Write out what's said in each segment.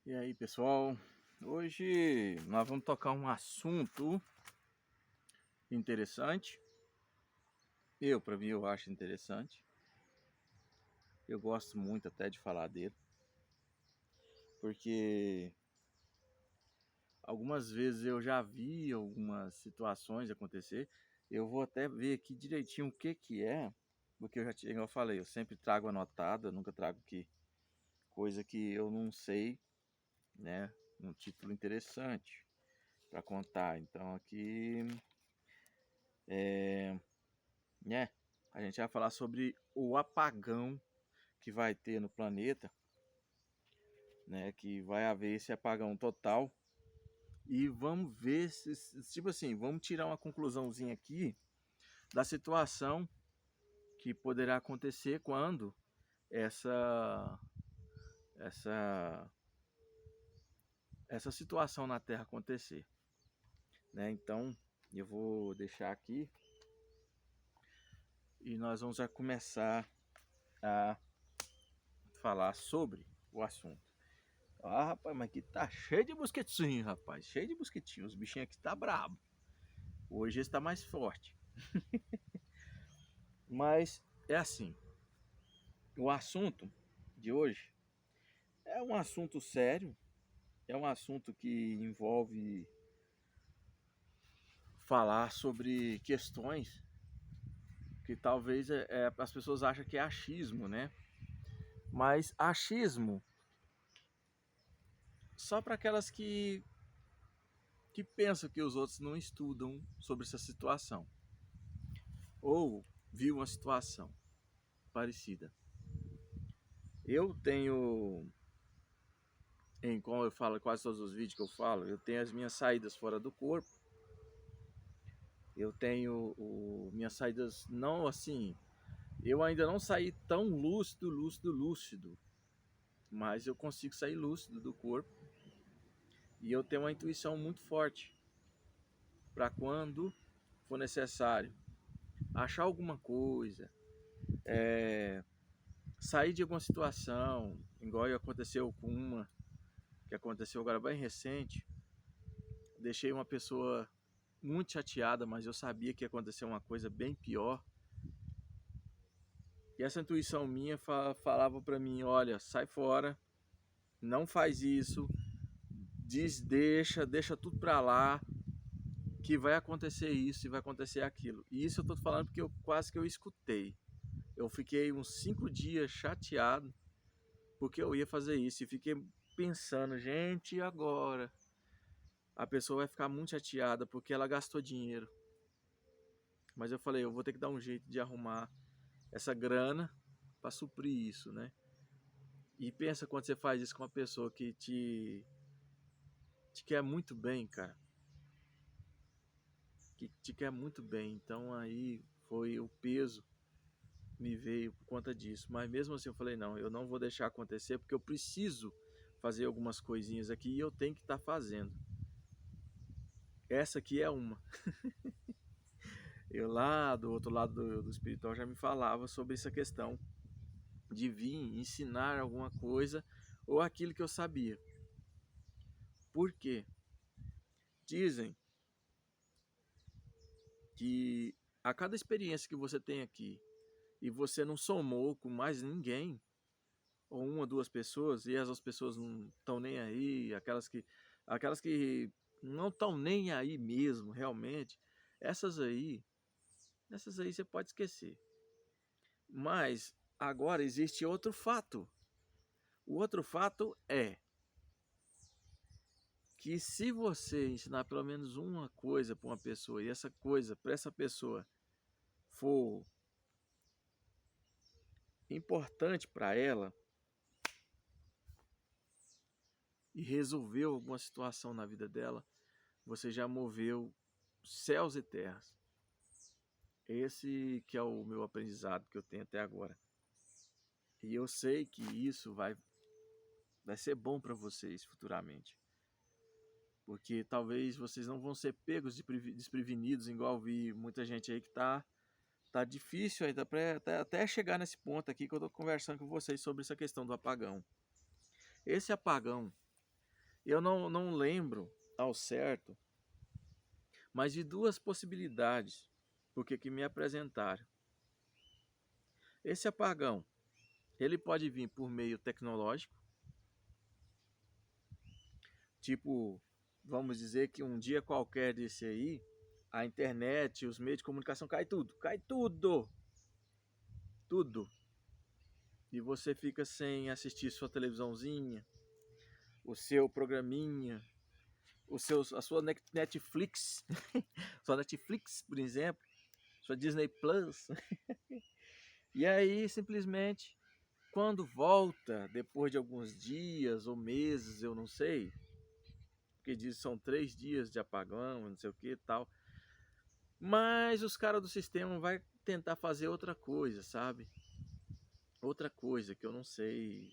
E aí, pessoal? Hoje nós vamos tocar um assunto interessante. Para mim, eu acho interessante. Eu gosto muito até de falar dele, porque algumas vezes eu já vi algumas situações acontecer. Eu vou até ver aqui direitinho o que é, porque igual eu falei, eu sempre trago anotada, nunca trago coisa que eu não sei, né? Um título interessante para contar. Então aqui né? A gente vai falar sobre o apagão que vai ter no planeta, né? Que vai haver esse apagão total. E vamos ver tipo assim, vamos tirar uma conclusãozinha aqui da situação que poderá acontecer quando essa essa essa situação na Terra acontecer, né? Então, eu vou deixar aqui e nós vamos já começar a falar sobre o assunto. Ah, rapaz, mas aqui tá cheio de mosquitinho, rapaz. Cheio de mosquitinho. Os bichinhos aqui tá brabo. Hoje está mais forte. Mas é assim. O assunto de hoje é um assunto sério. É um assunto que envolve falar sobre questões que talvez as pessoas acham que é achismo, né? Mas achismo só para aquelas que pensam que os outros não estudam sobre essa situação. Ou viu uma situação parecida. Eu tenho, como eu falo, quase todos os vídeos que eu falo, eu tenho as minhas saídas fora do corpo. Eu tenho minhas saídas não assim. Eu ainda não saí tão lúcido, mas eu consigo sair lúcido do corpo. E eu tenho uma intuição muito forte para quando for necessário achar alguma coisa, sair de alguma situação, igual aconteceu com uma que aconteceu agora bem recente. Deixei uma pessoa muito chateada, mas eu sabia que ia acontecer uma coisa bem pior. E essa intuição minha falava para mim, olha, sai fora, não faz isso, deixa tudo para lá, que vai acontecer isso e vai acontecer aquilo. E isso eu tô falando porque quase que eu escutei. Eu fiquei uns 5 dias chateado porque eu ia fazer isso e fiquei pensando, gente, e agora? A pessoa vai ficar muito chateada porque ela gastou dinheiro. Mas eu falei, eu vou ter que dar um jeito de arrumar essa grana para suprir isso, né? E pensa quando você faz isso com uma pessoa que te quer muito bem, cara. Que te quer muito bem. Então aí foi o peso me veio por conta disso. Mas mesmo assim eu falei, não, eu não vou deixar acontecer porque eu preciso fazer algumas coisinhas aqui e eu tenho que estar fazendo. Essa aqui é uma. Eu lá do outro lado do espiritual já me falava sobre essa questão de vir ensinar alguma coisa ou aquilo que eu sabia. Por quê? Dizem que a cada experiência que você tem aqui e você não somou com mais ninguém, ou uma, duas pessoas, e as pessoas não estão nem aí, aquelas que não estão nem aí mesmo, realmente, essas aí, essas aí você pode esquecer. Mas agora existe outro fato. O outro fato é que se você ensinar pelo menos uma coisa para uma pessoa e essa coisa para essa pessoa for importante para ela e resolveu alguma situação na vida dela, você já moveu céus e terras. Esse que é o meu aprendizado que eu tenho até agora. E eu sei que isso vai ser bom para vocês futuramente. Porque talvez vocês não vão ser pegos desprevenidos, igual eu vi muita gente aí que tá difícil ainda até chegar nesse ponto aqui que eu tô conversando com vocês sobre essa questão do apagão. Esse apagão Eu não lembro ao certo, mas de duas possibilidades, porque que me apresentaram. Esse apagão, ele pode vir por meio tecnológico, tipo, vamos dizer que um dia qualquer desse aí, a internet, os meios de comunicação cai tudo, tudo. E você fica sem assistir sua televisãozinha, o seu programinha, a sua Netflix, sua Netflix, por exemplo, sua Disney Plus. E aí, simplesmente, quando volta, depois de alguns dias ou meses, eu não sei, porque diz que são 3 dias de apagão, não sei o que e tal, mas os caras do sistema vai tentar fazer outra coisa, sabe? Outra coisa que eu não sei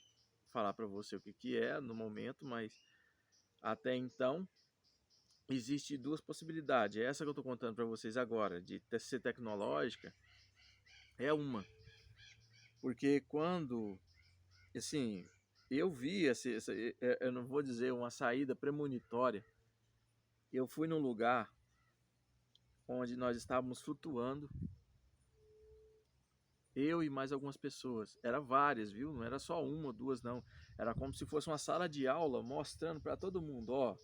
falar para você o que que é no momento, mas até então existe duas possibilidades. Essa que eu estou contando para vocês agora, de ser tecnológica, é uma. Porque quando, assim, eu vi, eu não vou dizer uma saída premonitória, eu fui num lugar onde nós estávamos flutuando, eu e mais algumas pessoas. Era várias, viu? Não era só uma ou duas, não. Era como se fosse uma sala de aula mostrando para todo mundo, ó,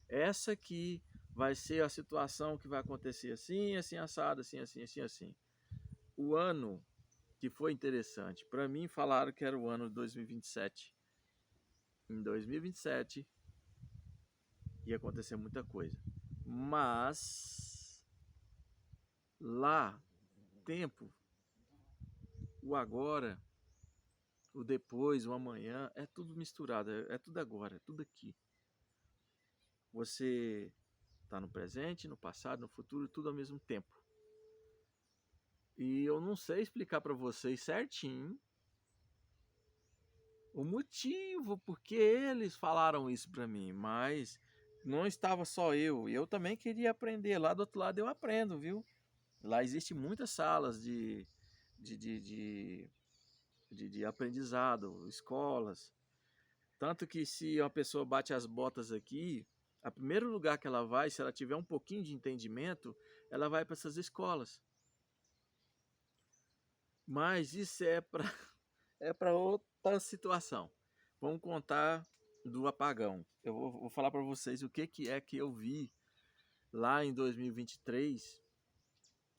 essa aqui vai ser a situação que vai acontecer assim, assim, assado, assim, assim, assim, assim. O ano que foi interessante, para mim falaram que era o ano de 2027. Em 2027 ia acontecer muita coisa. Mas lá, tempo, o agora, o depois, o amanhã, é tudo misturado, é tudo agora, é tudo aqui. Você está no presente, no passado, no futuro, tudo ao mesmo tempo. E eu não sei explicar para vocês certinho o motivo porque eles falaram isso para mim, mas não estava só eu, e eu também queria aprender. Lá do outro lado eu aprendo, viu? Lá existem muitas salas de, de, de, de aprendizado, escolas. Tanto que se uma pessoa bate as botas aqui, o primeiro lugar que ela vai, se ela tiver um pouquinho de entendimento, ela vai para essas escolas. Mas isso é para é para outra situação. Vamos contar do apagão. Eu vou falar para vocês o que é que eu vi lá em 2023,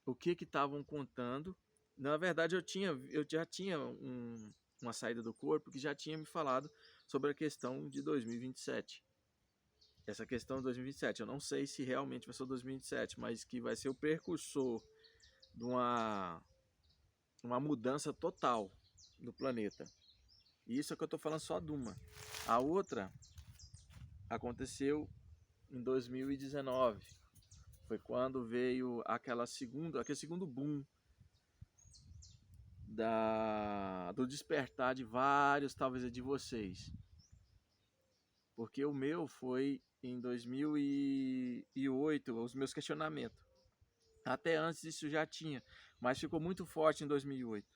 o que estavam contando. Na verdade, eu já tinha uma saída do corpo que já tinha me falado sobre a questão de 2027. Essa questão de 2027, eu não sei se realmente vai ser 2027, mas que vai ser o precursor de uma mudança total no planeta. E isso é que eu estou falando só de uma. A outra aconteceu em 2019. Foi quando veio aquele segundo boom do despertar de vários, talvez de vocês. Porque o meu foi em 2008, os meus questionamentos. Até antes isso já tinha, mas ficou muito forte em 2008.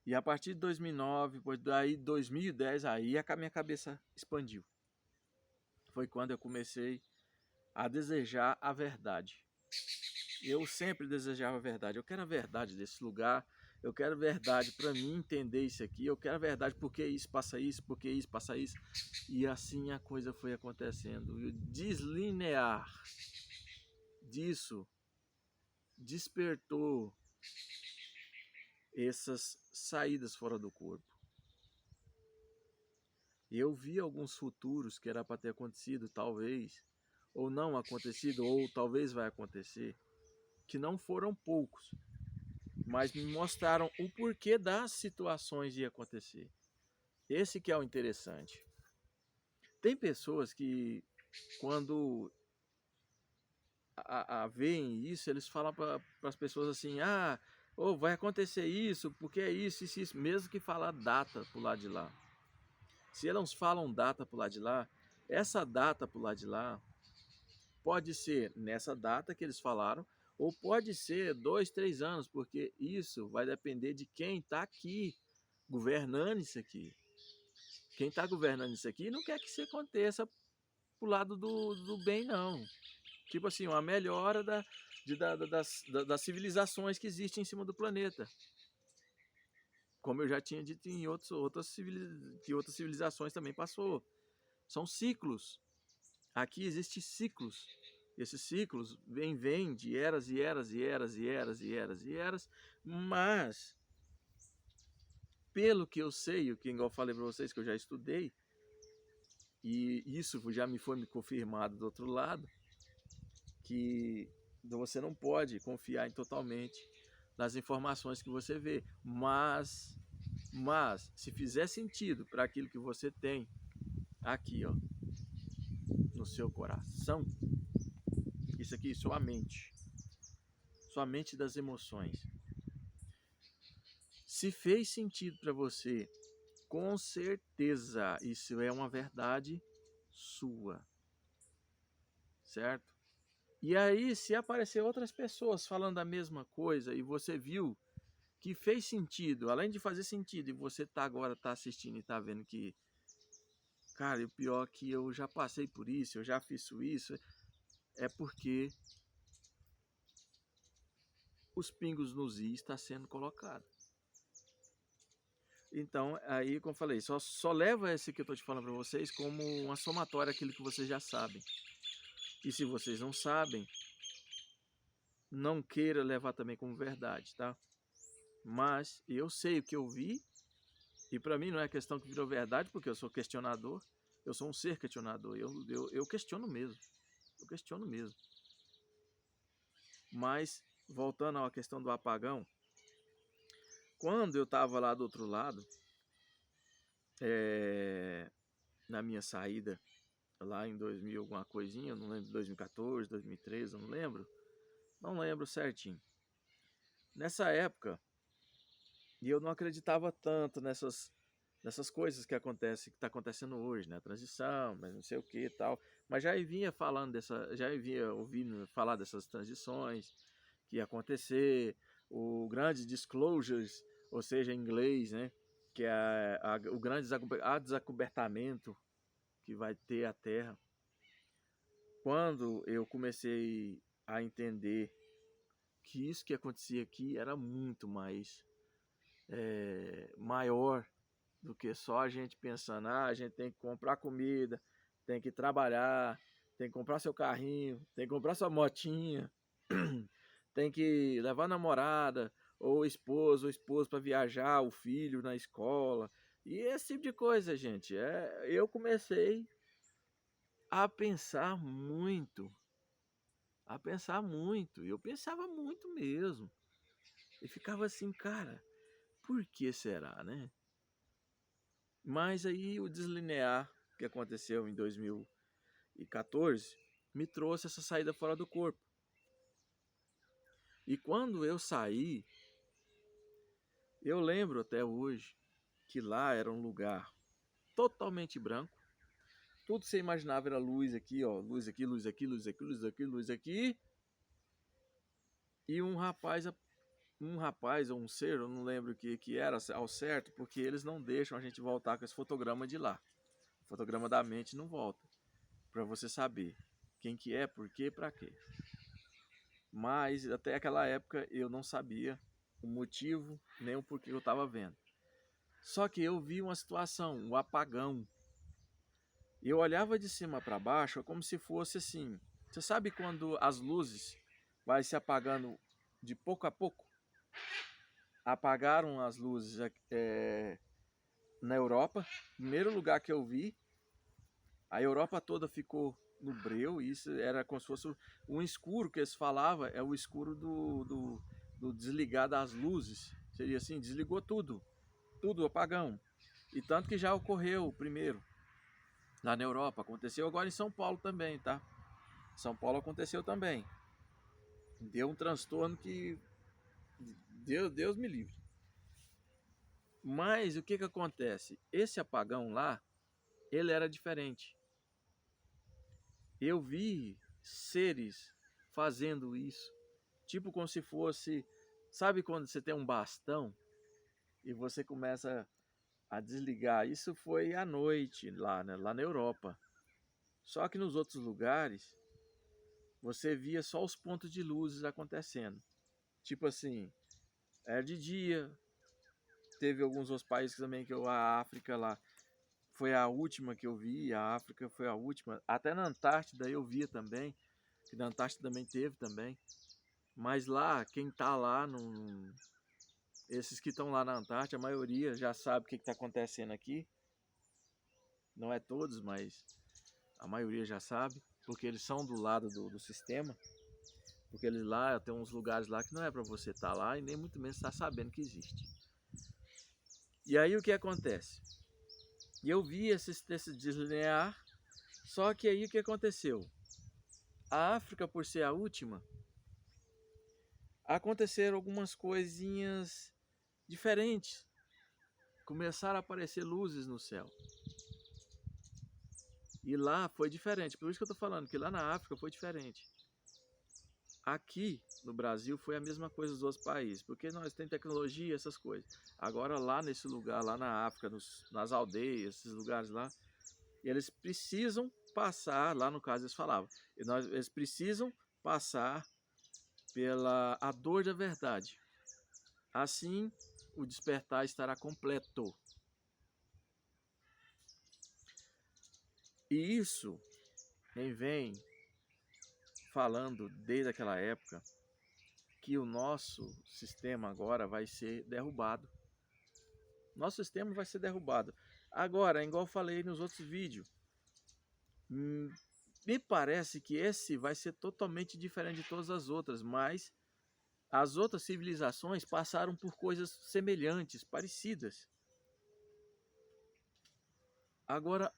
E a partir de 2009, depois daí 2010, aí a minha cabeça expandiu. Foi quando eu comecei a desejar a verdade. Eu sempre desejava a verdade. Eu quero a verdade desse lugar. Eu quero a verdade para mim entender isso aqui. Eu quero a verdade porque isso passa isso, porque isso passa isso. E assim a coisa foi acontecendo. E o deslinear disso despertou essas saídas fora do corpo. Eu vi alguns futuros que era para ter acontecido, talvez, ou não acontecido, ou talvez vai acontecer, que não foram poucos, mas me mostraram o porquê das situações de acontecer. Esse que é o interessante. Tem pessoas que, quando veem isso, eles falam para as pessoas assim, vai acontecer isso, porque é isso, isso, isso, mesmo que falar data pro lado de lá. Se elas falam data pro lado de lá, essa data pro lado de lá pode ser nessa data que eles falaram, ou pode ser 2, 3 anos, porque isso vai depender de quem está aqui governando isso aqui. quem está governando isso aqui não quer que isso aconteça pro lado do bem, não. Tipo assim, uma melhora das civilizações que existem em cima do planeta. Como eu já tinha dito em que outras civilizações também passou. São ciclos. Aqui existem ciclos. Esses ciclos vêm de eras e eras e eras e eras e eras e eras, mas pelo que eu sei, o que igual eu falei para vocês que eu já estudei, e isso já me foi confirmado do outro lado, que você não pode confiar totalmente nas informações que você vê, mas se fizer sentido para aquilo que você tem aqui, ó, no seu coração, isso aqui, sua mente das emoções. Se fez sentido para você, com certeza isso é uma verdade sua, certo? E aí, se aparecer outras pessoas falando a mesma coisa e você viu que fez sentido, além de fazer sentido, e você agora tá assistindo e tá vendo que, cara, o pior é que eu já passei por isso, eu já fiz isso, é porque os pingos nos is está sendo colocado. Então, aí, como eu falei, só leva esse que eu estou te falando para vocês como uma somatória aquilo que vocês já sabem. E se vocês não sabem, não queira levar também como verdade, tá? Mas eu sei o que eu vi, e para mim não é questão que virou verdade, porque eu sou questionador, eu sou um ser questionador, eu questiono mesmo, eu questiono mesmo. Mas, voltando à questão do apagão, quando eu estava lá do outro lado, na minha saída, lá em 2000 alguma coisinha, eu não lembro, 2014, 2013, eu não lembro certinho. Nessa época, e eu não acreditava tanto nessas coisas que está acontecendo hoje, né? A transição, mas não sei o que e tal. Mas já vinha já vinha ouvindo falar dessas transições que ia acontecer, o grande disclosures, ou seja, em inglês, né? Que é o grande desacobertamento que vai ter a Terra. Quando eu comecei a entender que isso que acontecia aqui era muito mais maior do que só a gente pensando, a gente tem que comprar comida, tem que trabalhar, tem que comprar seu carrinho, tem que comprar sua motinha, tem que levar a namorada, ou esposo para viajar, o filho na escola, e esse tipo de coisa, gente. Eu comecei a pensar muito, e eu pensava muito mesmo, e ficava assim, cara, por que será, né? Mas aí o deslinear que aconteceu em 2014 me trouxe essa saída fora do corpo. E quando eu saí, eu lembro até hoje que lá era um lugar totalmente branco. Tudo que você imaginava era luz aqui, ó, luz aqui, luz aqui, luz aqui, luz aqui, luz aqui. E um rapaz ou um ser, eu não lembro o que era ao certo, porque eles não deixam a gente voltar com esse fotograma de lá. O fotograma da mente não volta, para você saber quem que é, por quê, para quê. Mas até aquela época eu não sabia o motivo nem o porquê eu estava vendo. Só que eu vi uma situação, um apagão. Eu olhava de cima para baixo como se fosse assim. Você sabe quando as luzes vai se apagando de pouco a pouco? Apagaram as luzes na Europa. Primeiro lugar que eu vi, a Europa toda ficou no breu. E isso era como se fosse um escuro que eles falavam, é o escuro do desligar das luzes. Seria assim, desligou tudo, apagão. E tanto que já ocorreu primeiro lá na Europa, aconteceu agora em São Paulo também, tá? São Paulo aconteceu também. Deu um transtorno que Deus me livre. Mas o que acontece? Esse apagão lá, ele era diferente. Eu vi seres fazendo isso, tipo como se fosse, sabe quando você tem um bastão e você começa a desligar. Isso foi à noite lá, né, lá na Europa. Só que nos outros lugares você via só os pontos de luzes acontecendo. Tipo assim, era de dia. Teve alguns outros países também que a África lá foi a última que eu vi, a África foi a última. Até na Antártida eu via também, que na Antártida também teve também. Mas lá, quem tá lá, esses que estão lá na Antártida, a maioria já sabe o que está acontecendo aqui. Não é todos, mas a maioria já sabe, porque eles são do lado do sistema. Porque eles lá, tem uns lugares lá que não é para você estar lá e nem muito menos estar sabendo que existe. E aí o que acontece? E eu vi esse deslinear, só que aí o que aconteceu? A África, por ser a última, aconteceram algumas coisinhas diferentes. Começaram a aparecer luzes no céu. E lá foi diferente. Por isso que eu estou falando que lá na África foi diferente. Aqui no Brasil foi a mesma coisa dos outros países, porque nós temos tecnologia, essas coisas. Agora lá nesse lugar, lá na África, nas aldeias, esses lugares lá, eles precisam passar, lá no caso eles falavam, eles precisam passar pela a dor da verdade. Assim, o despertar estará completo. E isso vem falando desde aquela época que o nosso sistema agora vai ser derrubado. Nosso sistema vai ser derrubado. Agora, igual eu falei nos outros vídeos, me parece que esse vai ser totalmente diferente de todas as outras, mas as outras civilizações passaram por coisas semelhantes, parecidas. Agora,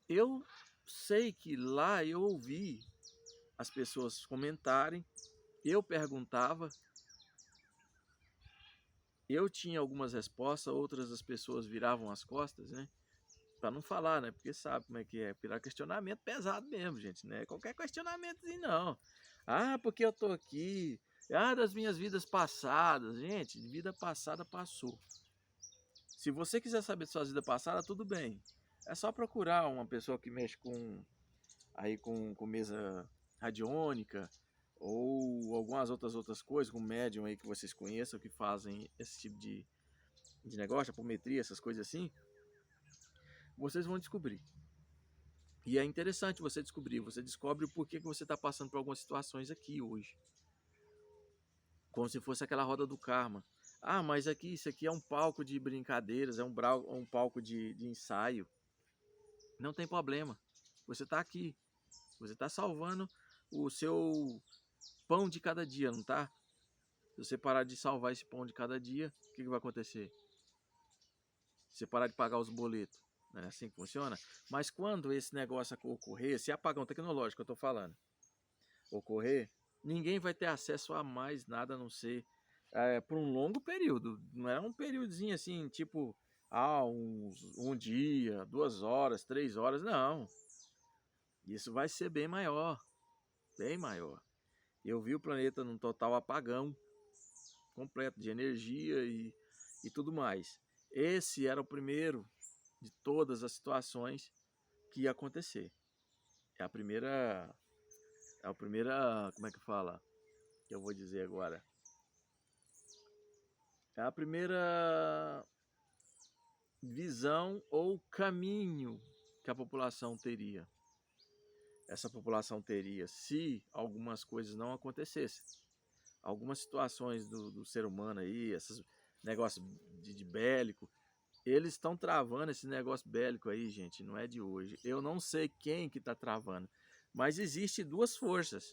eu sei que lá eu ouvi as pessoas comentarem, eu perguntava, eu tinha algumas respostas, outras as pessoas viravam as costas, né? Para não falar, né? Porque sabe como é que é. Virar questionamento pesado mesmo, gente, né? Qualquer questionamento assim, não. Ah, porque eu tô aqui. Ah, das minhas vidas passadas. Gente, vida passada passou. Se você quiser saber de sua vida passada, tudo bem. É só procurar uma pessoa que mexe com mesa radiônica ou algumas outras coisas, com médium aí que vocês conheçam, que fazem esse tipo de negócio, apometria, essas coisas assim, vocês vão descobrir. E é interessante você descobrir, você descobre o porquê que você está passando por algumas situações aqui hoje. Como se fosse aquela roda do karma. Ah, mas aqui, isso aqui é um palco de brincadeiras, é um palco de ensaio. Não tem problema. Você está aqui. Você está salvando o seu pão de cada dia, não tá? Se você parar de salvar esse pão de cada dia, o que vai acontecer? Se você parar de pagar os boletos. Não é assim que funciona? Mas quando esse negócio ocorrer, esse apagão tecnológico que eu estou falando, ocorrer, ninguém vai ter acesso a mais nada a não ser por um longo período. Não é um períodozinho assim, tipo, um dia, 2 horas, 3 horas, não. Isso vai ser bem maior, bem maior. Eu vi o planeta num total apagão completo de energia e tudo mais. Esse era o primeiro de todas as situações que ia acontecer. É a primeira, como é que fala? Que eu vou dizer agora. É a primeira visão ou caminho que a população teria. Essa população teria se algumas coisas não acontecessem. Algumas situações do ser humano aí, esses negócios de bélico, eles estão travando esse negócio bélico aí, gente, não é de hoje. Eu não sei quem que está travando, mas existe duas forças,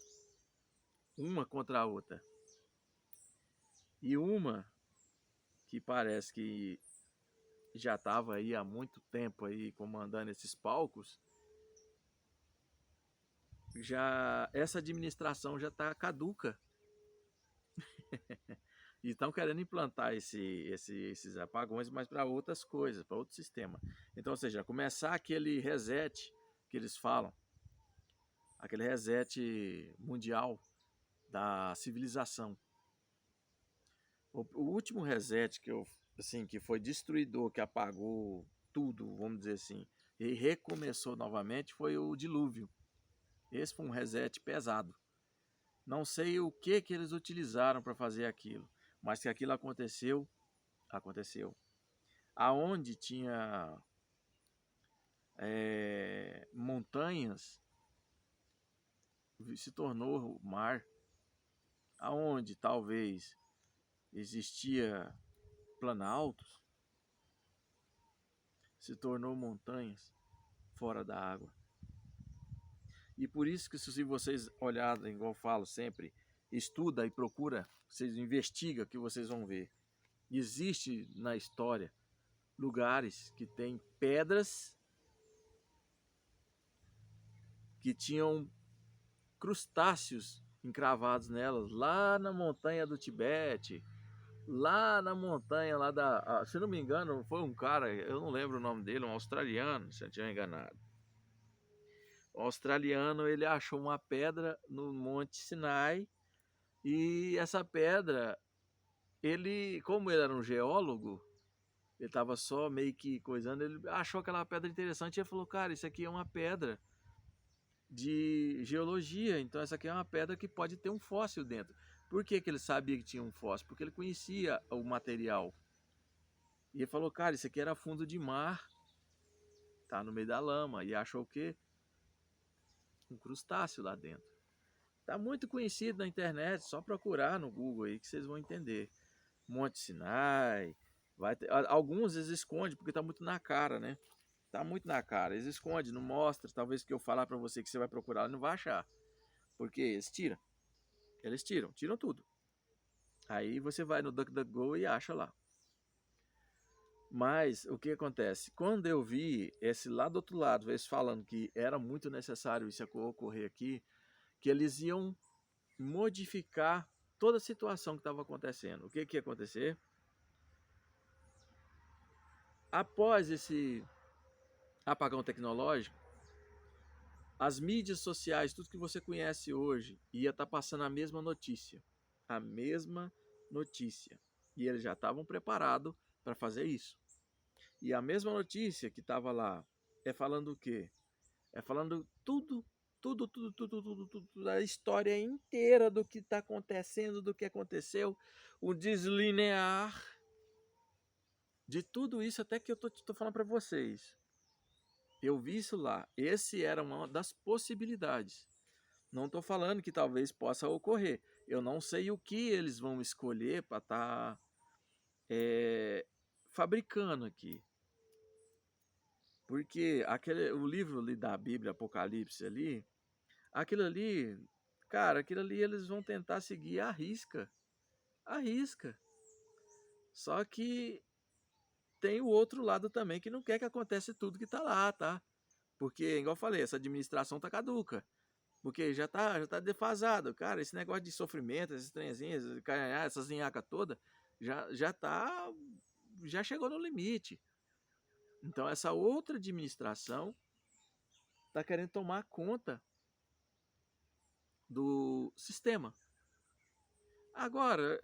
uma contra a outra. E uma que parece que já estava aí há muito tempo aí comandando esses palcos, já essa administração já está caduca. E estão querendo implantar esses apagões, mas para outras coisas, para outro sistema. Então, ou seja, começar aquele reset que eles falam, aquele reset mundial da civilização. O último reset assim, que foi destruidor, que apagou tudo, vamos dizer assim, e recomeçou novamente, foi o dilúvio. Esse foi um reset pesado. Não sei o que eles utilizaram para fazer aquilo, mas que aquilo aconteceu, aconteceu. Aonde tinha montanhas, se tornou mar. Aonde talvez existia planaltos, se tornou montanhas fora da água. E por isso que se vocês olharem, igual eu falo sempre, estuda e procura, vocês investigam que vocês vão ver. Existe na história lugares que tem pedras que tinham crustáceos encravados nelas, lá na montanha do Tibete, lá na montanha lá se não me engano, foi um cara, eu não lembro o nome dele, um australiano, se eu não estiver enganado. O australiano, ele achou uma pedra no Monte Sinai, e essa pedra, ele, como ele era um geólogo, ele estava só meio que coisando, ele achou aquela pedra interessante e ele falou, cara, isso aqui é uma pedra de geologia, então essa aqui é uma pedra que pode ter um fóssil dentro. Por que ele sabia que tinha um fóssil? Porque ele conhecia o material. E ele falou, cara, isso aqui era fundo de mar, tá no meio da lama, e achou o quê? Um crustáceo lá dentro. Tá muito conhecido na internet, só procurar no Google aí que vocês vão entender. Monte Sinai, vai ter, alguns eles escondem porque tá muito na cara, né? Tá muito na cara, eles escondem, não mostra, talvez que eu falar para você que você vai procurar, ele não vai achar. Porque eles tiram tudo. Aí você vai no DuckDuckGo e acha lá. Mas o que acontece? Quando eu vi esse lá do outro lado, eles falando que era muito necessário isso ocorrer aqui, que eles iam modificar toda a situação que estava acontecendo. O que ia acontecer? Após esse apagão tecnológico, as mídias sociais, tudo que você conhece hoje, ia estar passando a mesma notícia. A mesma notícia. E eles já estavam preparados para fazer isso. E a mesma notícia que estava lá é falando o quê? É falando tudo, a história inteira do que está acontecendo, do que aconteceu, o deslinear de tudo isso, até que eu tô falando para vocês. Eu vi isso lá. Esse era uma das possibilidades. Não estou falando que talvez possa ocorrer. Eu não sei o que eles vão escolher para estar fabricando aqui. Porque o livro ali da Bíblia, Apocalipse ali, aquilo ali, cara, aquilo ali eles vão tentar seguir à risca. À risca. Só que tem o outro lado também que não quer que aconteça tudo que tá lá, tá? Porque, igual eu falei, essa administração tá caduca. Porque já tá defasado. Cara, esse negócio de sofrimento, esses trenzinhos, essas linhacas todas, já chegou no limite. Então essa outra administração tá querendo tomar conta do sistema. Agora,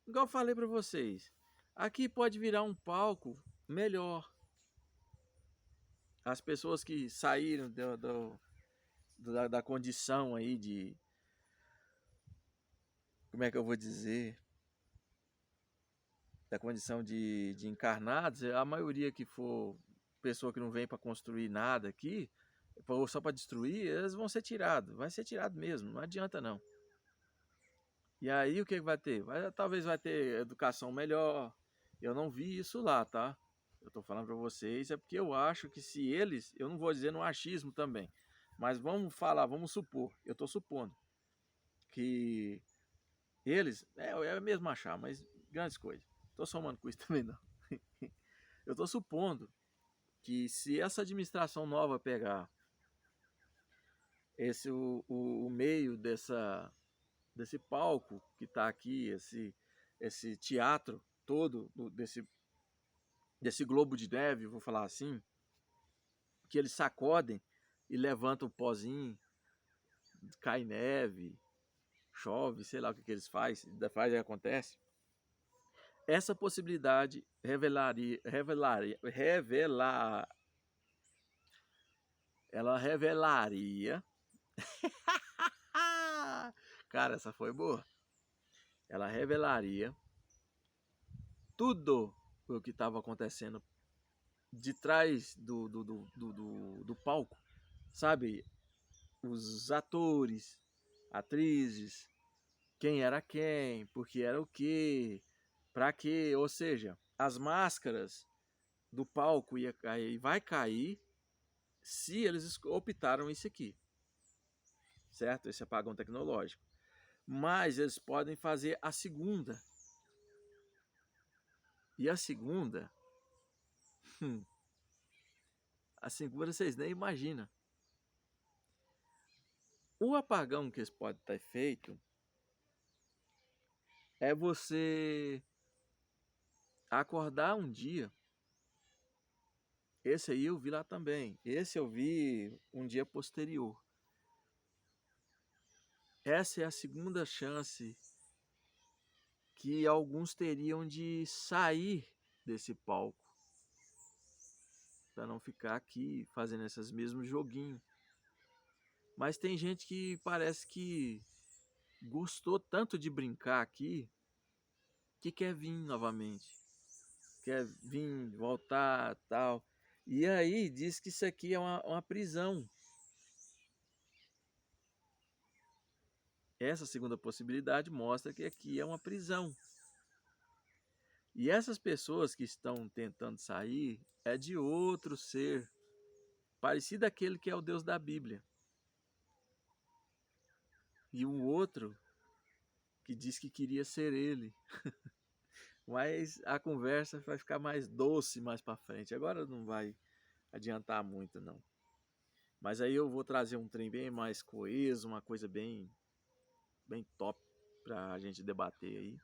igual eu falei para vocês, aqui pode virar um palco melhor. As pessoas que saíram da condição aí de, como é que eu vou dizer, da condição de encarnados, a maioria que for pessoa que não vem para construir nada aqui, só para destruir, eles vão ser tirados. Vai ser tirado mesmo, não adianta não. E aí o que vai ter? Talvez vai ter educação melhor. Eu não vi isso lá, tá? Eu tô falando para vocês, é porque eu acho que se eles, eu não vou dizer no achismo também, mas vamos falar, vamos supor, eu tô supondo que eles, é mesmo achar, mas grandes coisas. Tô somando com isso também não. Eu tô supondo que se essa administração nova pegar o meio desse palco que está aqui, esse teatro todo desse globo de neve, vou falar assim, que eles sacodem e levantam o pozinho, cai neve, chove, sei lá o que eles fazem e acontece. Essa possibilidade ela revelaria. Cara, essa foi boa. Ela revelaria tudo o que estava acontecendo de trás do palco, sabe? Os atores, atrizes, quem era quem, porque era o quê, pra quê, ou seja, as máscaras do palco ia cair, vai cair se eles optaram isso aqui, certo? Esse apagão tecnológico. Mas eles podem fazer a segunda. E hum, a segunda vocês nem imaginam. O apagão que eles podem ter feito é você acordar um dia. Esse aí eu vi lá também. Esse eu vi um dia posterior. Essa é a segunda chance que alguns teriam de sair desse palco para não ficar aqui fazendo esses mesmos joguinhos. Mas tem gente que parece que gostou tanto de brincar aqui que quer vir novamente, quer vir, voltar, tal. E aí diz que isso aqui é uma prisão. Essa segunda possibilidade mostra que aqui é uma prisão. E essas pessoas que estão tentando sair é de outro ser, parecido àquele que é o Deus da Bíblia. E um outro que diz que queria ser ele. Mas a conversa vai ficar mais doce mais para frente. Agora não vai adiantar muito, não. Mas aí eu vou trazer um trem bem mais coeso, uma coisa bem top para a gente debater aí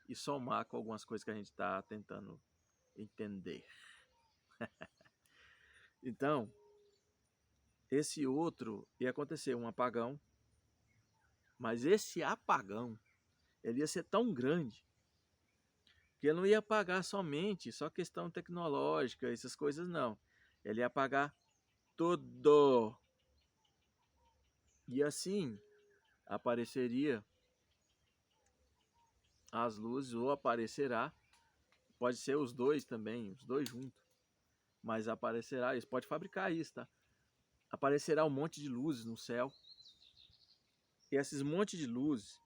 e somar com algumas coisas que a gente está tentando entender. Então, esse outro ia acontecer um apagão, mas esse apagão ele ia ser tão grande que ele não ia apagar somente só questão tecnológica, essas coisas não. Ele ia apagar tudo. E assim apareceria as luzes, ou aparecerá, pode ser os dois também, os dois juntos, mas aparecerá, eles podem fabricar isso, tá? Aparecerá um monte de luzes no céu, e esses montes de luzes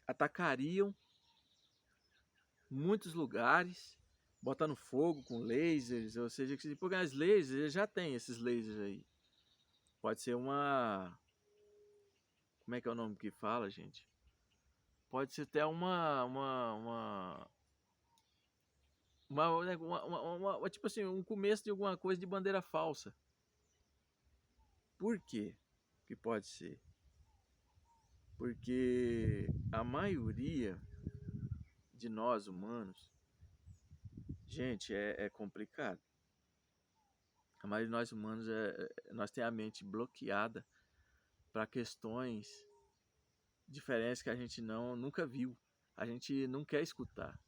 atacariam muitos lugares, botando fogo com lasers, ou seja, porque as lasers já tem esses lasers aí. Pode ser uma. Como é que é o nome que fala, gente? Pode ser até tipo assim, um começo de alguma coisa de bandeira falsa. Por quê que pode ser? Porque a maioria de nós humanos, gente, é complicado. A maioria de nós humanos nós tem a mente bloqueada para questões diferentes que a gente nunca viu. A gente não quer escutar.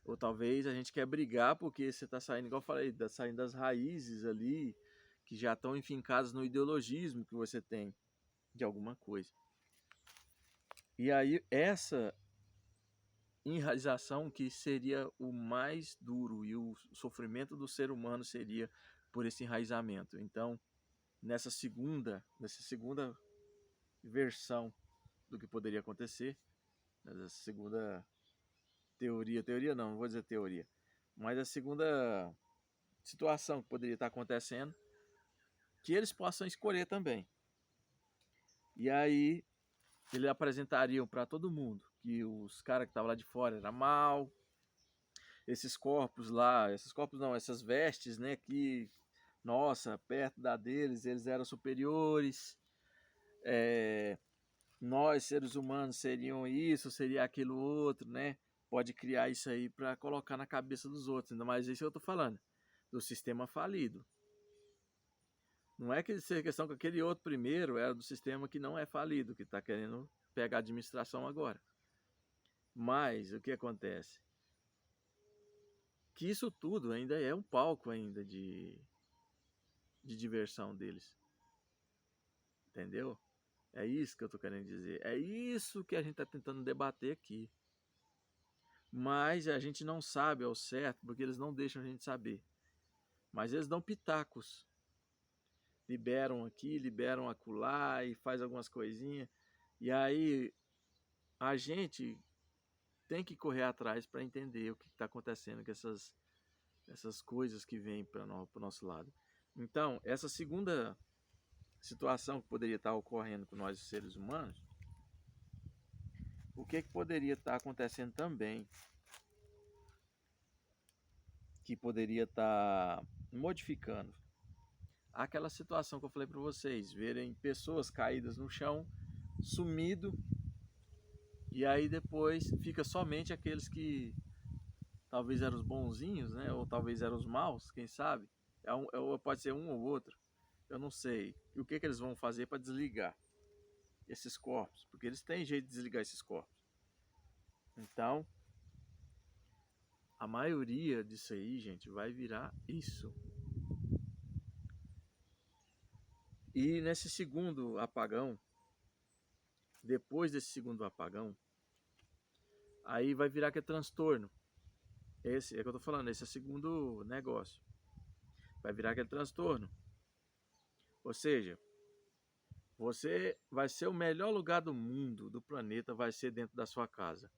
Ou talvez a gente quer brigar porque você está saindo, igual eu falei, saindo das raízes ali, que já estão enfincadas no ideologismo que você tem de alguma coisa. E aí essa enraização que seria o mais duro e o sofrimento do ser humano seria por esse enraizamento. Então, nessa segunda versão do que poderia acontecer, nessa segunda teoria não vou dizer teoria, mas a segunda situação que poderia estar acontecendo, que eles possam escolher também. E aí eles apresentariam para todo mundo que os caras que estavam lá de fora era mal, esses corpos lá, essas vestes, né, que, nossa, perto da deles, eles eram superiores, nós, seres humanos, seriam isso, seria aquilo outro, né, pode criar isso aí para colocar na cabeça dos outros, ainda mais isso eu tô falando, do sistema falido. Não é que seja questão que aquele outro primeiro era do sistema que não é falido, que está querendo pegar a administração agora. Mas o que acontece? que isso tudo ainda é um palco ainda de diversão deles. Entendeu? É isso que eu tô querendo dizer. É isso que a gente tá tentando debater aqui. Mas a gente não sabe ao certo, porque eles não deixam a gente saber. Mas eles dão pitacos. Liberam aqui, liberam acolá e faz algumas coisinhas. E aí a gente tem que correr atrás para entender o que está acontecendo com essas coisas que vêm para o nosso lado. Então, essa segunda situação que poderia estar ocorrendo com nós seres humanos, o que poderia estar acontecendo também, que poderia estar modificando aquela situação que eu falei para vocês, verem pessoas caídas no chão, sumido, e aí depois fica somente aqueles que talvez eram os bonzinhos, né? Ou talvez eram os maus, quem sabe? Pode ser um ou outro, eu não sei. E o que eles vão fazer para desligar esses corpos? Porque eles têm jeito de desligar esses corpos. Então, a maioria disso aí, gente, vai virar isso. E nesse segundo apagão, depois desse segundo apagão, aí vai virar que é transtorno. Esse é que eu tô falando, esse é o segundo negócio. Vai virar aquele transtorno. Ou seja, você vai ser o melhor lugar do mundo, do planeta, vai ser dentro da sua casa.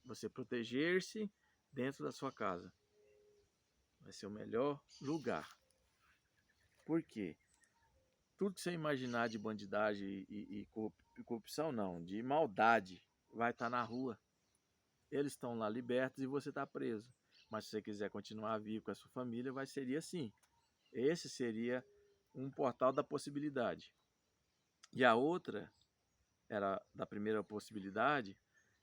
Você proteger-se dentro da sua casa. Vai ser o melhor lugar. Por quê? Tudo que você imaginar de bandidagem e corrupção, não, de maldade, vai estar na rua. Eles estão lá libertos e você está preso. Mas se você quiser continuar vivo com a sua família, seria assim. Esse seria um portal da possibilidade. E a outra era da primeira possibilidade.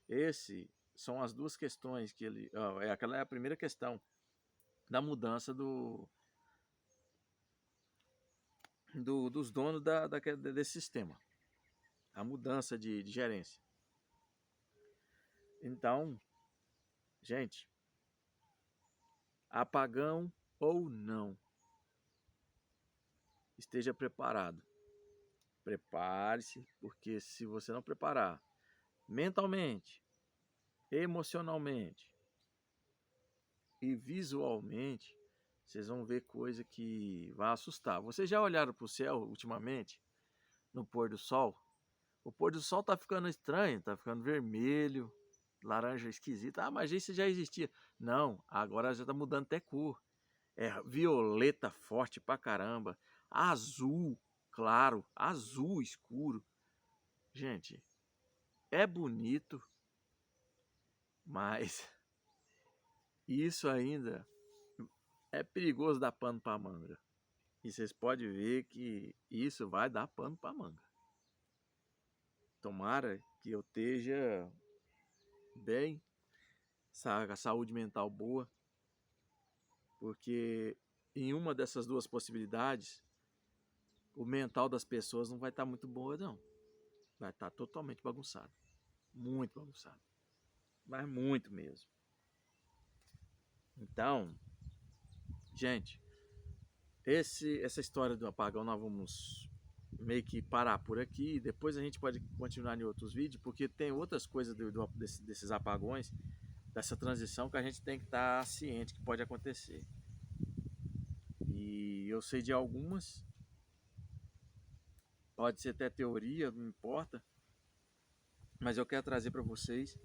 Esse são as duas questões que ele. Aquela é a primeira questão da mudança dos donos desse sistema. A mudança de gerência. Então, gente, apagão ou não, esteja preparado. Prepare-se, porque se você não preparar mentalmente, emocionalmente e visualmente, vocês vão ver coisa que vai assustar. Vocês já olharam para o céu ultimamente, no pôr do sol? O pôr do sol tá ficando estranho, tá ficando vermelho, laranja esquisita. Ah, mas isso já existia. Não, agora já tá mudando até cor. É violeta forte pra caramba, azul claro, azul escuro. Gente, é bonito, mas isso ainda é perigoso dar pano pra manga. E vocês podem ver que isso vai dar pano pra manga. Tomara que eu esteja bem, a saúde mental boa, porque em uma dessas duas possibilidades, o mental das pessoas não vai estar muito boa, não. Vai estar totalmente bagunçado. Muito bagunçado. Mas muito mesmo. Então, gente, essa história do apagão nós vamos meio que parar por aqui. Depois a gente pode continuar em outros vídeos, porque tem outras coisas desses apagões, dessa transição que a gente tem que estar ciente que pode acontecer. E eu sei de algumas, pode ser até teoria, não importa, mas eu quero trazer para vocês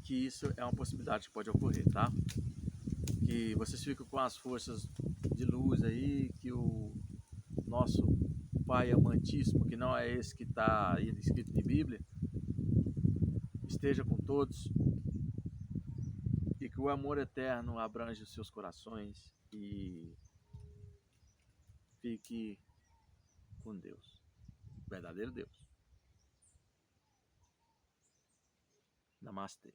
que isso é uma possibilidade que pode ocorrer, tá? Que vocês ficam com as forças de luz aí, que o nosso Pai amantíssimo, que não é esse que está escrito na Bíblia, esteja com todos e que o amor eterno abrange os seus corações e fique com Deus, verdadeiro Deus. Namastê.